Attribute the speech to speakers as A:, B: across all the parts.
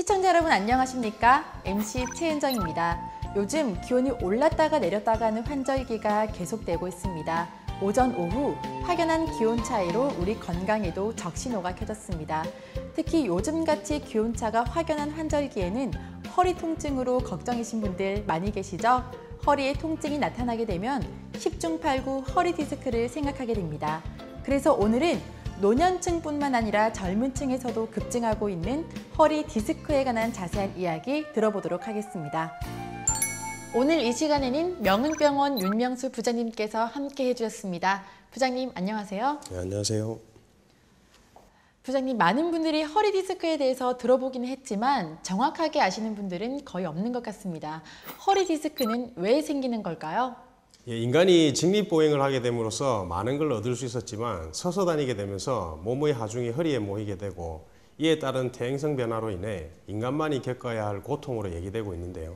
A: 시청자 여러분 안녕하십니까? MC 최은정입니다. 요즘 기온이 올랐다가 내렸다가 하는 환절기가 계속되고 있습니다. 오전, 오후 확연한 기온 차이로 우리 건강에도 적신호가 켜졌습니다. 특히 요즘같이 기온차가 확연한 환절기에는 허리 통증으로 걱정이신 분들 많이 계시죠? 허리에 통증이 나타나게 되면 10중 8구 허리 디스크를 생각하게 됩니다. 그래서 오늘은 노년층뿐만 아니라 젊은 층에서도 급증하고 있는 허리 디스크에 관한 자세한 이야기 들어보도록 하겠습니다. 오늘 이 시간에는 명은병원 윤명수 부장님께서 함께 해주셨습니다. 부장님 안녕하세요.
B: 네, 안녕하세요.
A: 부장님, 많은 분들이 허리 디스크에 대해서 들어보기는 했지만 정확하게 아시는 분들은 거의 없는 것 같습니다. 허리 디스크는 왜 생기는 걸까요?
B: 인간이 직립보행을 하게 됨으로써 많은 걸 얻을 수 있었지만 서서 다니게 되면서 몸의 하중이 허리에 모이게 되고 이에 따른 퇴행성 변화로 인해 인간만이 겪어야 할 고통으로 얘기되고 있는데요.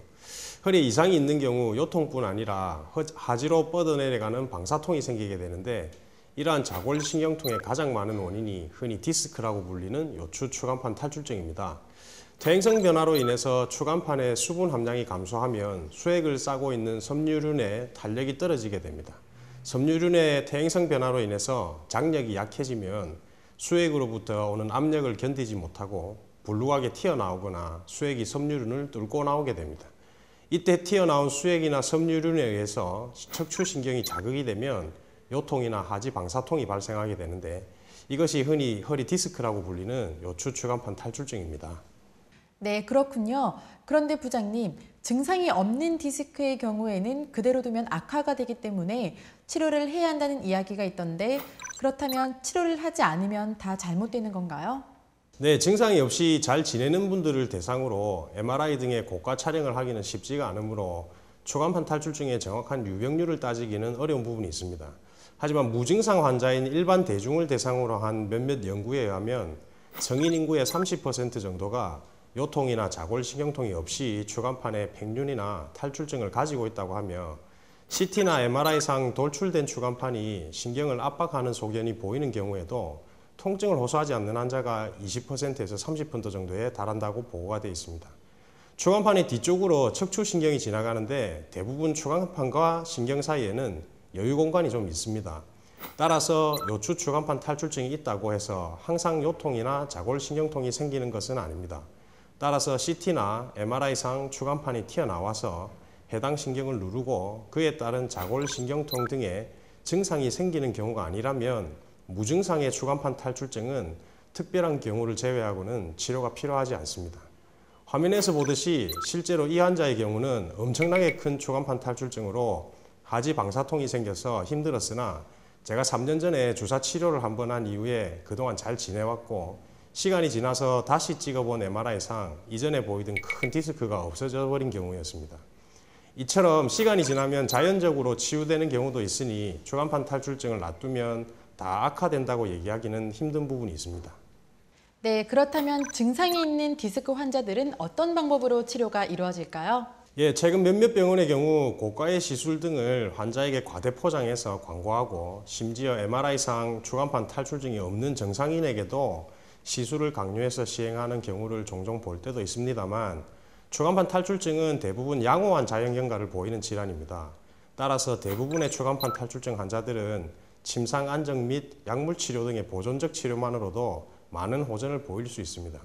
B: 허리에 이상이 있는 경우 요통뿐 아니라 하지로 뻗어내려가는 방사통이 생기게 되는데 이러한 자골신경통의 가장 많은 원인이 흔히 디스크라고 불리는 요추 추간판 탈출증입니다. 퇴행성 변화로 인해서 추간판의 수분 함량이 감소하면 수액을 싸고 있는 섬유륜의 탄력이 떨어지게 됩니다. 섬유륜의 퇴행성 변화로 인해서 장력이 약해지면 수액으로부터 오는 압력을 견디지 못하고 불룩하게 튀어나오거나 수액이 섬유륜을 뚫고 나오게 됩니다. 이때 튀어나온 수액이나 섬유륜에 의해서 척추신경이 자극이 되면 요통이나 하지 방사통이 발생하게 되는데 이것이 흔히 허리 디스크라고 불리는 요추 추간판 탈출증입니다.
A: 네, 그렇군요. 그런데 부장님, 증상이 없는 디스크의 경우에는 그대로 두면 악화가 되기 때문에 치료를 해야 한다는 이야기가 있던데 그렇다면 치료를 하지 않으면 다 잘못되는 건가요?
B: 네, 증상이 없이 잘 지내는 분들을 대상으로 MRI 등의 고가 촬영을 하기는 쉽지가 않으므로 추간판 탈출증의 정확한 유병률을 따지기는 어려운 부분이 있습니다. 하지만 무증상 환자인 일반 대중을 대상으로 한 몇몇 연구에 의하면 성인 인구의 30% 정도가 요통이나 자골신경통이 없이 추간판에 팽륜이나 탈출증을 가지고 있다고 하며 CT나 MRI상 돌출된 추간판이 신경을 압박하는 소견이 보이는 경우에도 통증을 호소하지 않는 환자가 20%에서 30% 정도에 달한다고 보고가 되어 있습니다. 추간판의 뒤쪽으로 척추신경이 지나가는데 대부분 추간판과 신경 사이에는 여유 공간이 좀 있습니다. 따라서 요추 추간판 탈출증이 있다고 해서 항상 요통이나 자골신경통이 생기는 것은 아닙니다. 따라서 CT나 MRI상 추간판이 튀어나와서 해당 신경을 누르고 그에 따른 자골신경통 등의 증상이 생기는 경우가 아니라면 무증상의 추간판 탈출증은 특별한 경우를 제외하고는 치료가 필요하지 않습니다. 화면에서 보듯이 실제로 이 환자의 경우는 엄청나게 큰 추간판 탈출증으로 하지 방사통이 생겨서 힘들었으나 제가 3년 전에 주사 치료를 한번 한 이후에 그동안 잘 지내왔고 시간이 지나서 다시 찍어본 MRI상 이전에 보이던 큰 디스크가 없어져 버린 경우였습니다. 이처럼 시간이 지나면 자연적으로 치유되는 경우도 있으니 추간판 탈출증을 놔두면 다 악화된다고 얘기하기는 힘든 부분이 있습니다.
A: 네, 그렇다면 증상이 있는 디스크 환자들은 어떤 방법으로 치료가 이루어질까요?
B: 최근 몇몇 병원의 경우 고가의 시술 등을 환자에게 과대 포장해서 광고하고 심지어 MRI상 추간판 탈출증이 없는 정상인에게도 시술을 강요해서 시행하는 경우를 종종 볼 때도 있습니다만 추간판 탈출증은 대부분 양호한 자연경과를 보이는 질환입니다. 따라서 대부분의 추간판 탈출증 환자들은 침상 안정 및 약물치료 등의 보존적 치료만으로도 많은 호전을 보일 수 있습니다.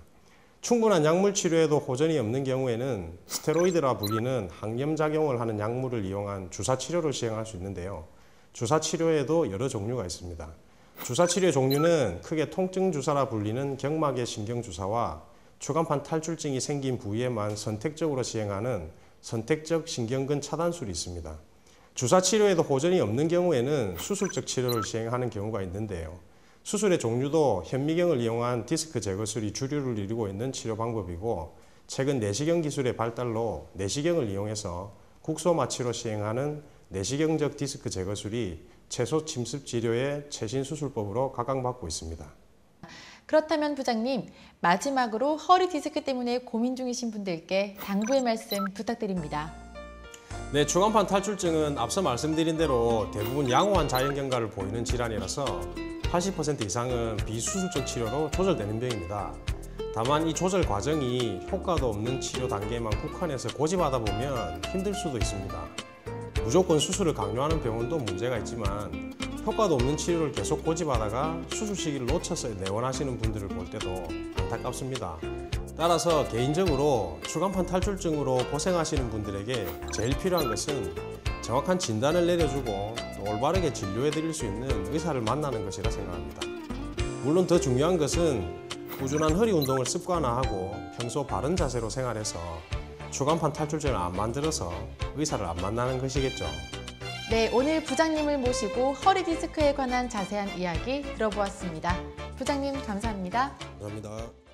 B: 충분한 약물치료에도 호전이 없는 경우에는 스테로이드라 불리는 항염작용을 하는 약물을 이용한 주사치료를 시행할 수 있는데요. 주사치료에도 여러 종류가 있습니다. 주사치료의 종류는 크게 통증주사라 불리는 경막의 신경주사와 추간판 탈출증이 생긴 부위에만 선택적으로 시행하는 선택적 신경근 차단술이 있습니다. 주사치료에도 호전이 없는 경우에는 수술적 치료를 시행하는 경우가 있는데요. 수술의 종류도 현미경을 이용한 디스크 제거술이 주류를 이루고 있는 치료 방법이고 최근 내시경 기술의 발달로 내시경을 이용해서 국소마취로 시행하는 내시경적 디스크 제거술이 최소 침습 치료의 최신 수술법으로 각광받고 있습니다.
A: 그렇다면 부장님, 마지막으로 허리 디스크 때문에 고민 중이신 분들께 당부의 말씀 부탁드립니다.
B: 네, 추간판 탈출증은 앞서 말씀드린 대로 대부분 양호한 자연경과를 보이는 질환이라서 80% 이상은 비수술적 치료로 조절되는 병입니다. 다만 이 조절 과정이 효과도 없는 치료 단계에만 국한해서 고집하다 보면 힘들 수도 있습니다. 무조건 수술을 강요하는 병원도 문제가 있지만 효과도 없는 치료를 계속 고집하다가 수술 시기를 놓쳐서 내원하시는 분들을 볼 때도 안타깝습니다. 따라서 개인적으로 추간판 탈출증으로 고생하시는 분들에게 제일 필요한 것은 정확한 진단을 내려주고 또 올바르게 진료해 드릴 수 있는 의사를 만나는 것이라 생각합니다. 물론 더 중요한 것은 꾸준한 허리 운동을 습관화하고 평소 바른 자세로 생활해서 추간판 탈출증을 안 만들어서 의사를 안 만나는 것이겠죠.
A: 네, 오늘 부장님을 모시고 허리 디스크에 관한 자세한 이야기 들어보았습니다. 부장님 감사합니다.
B: 감사합니다.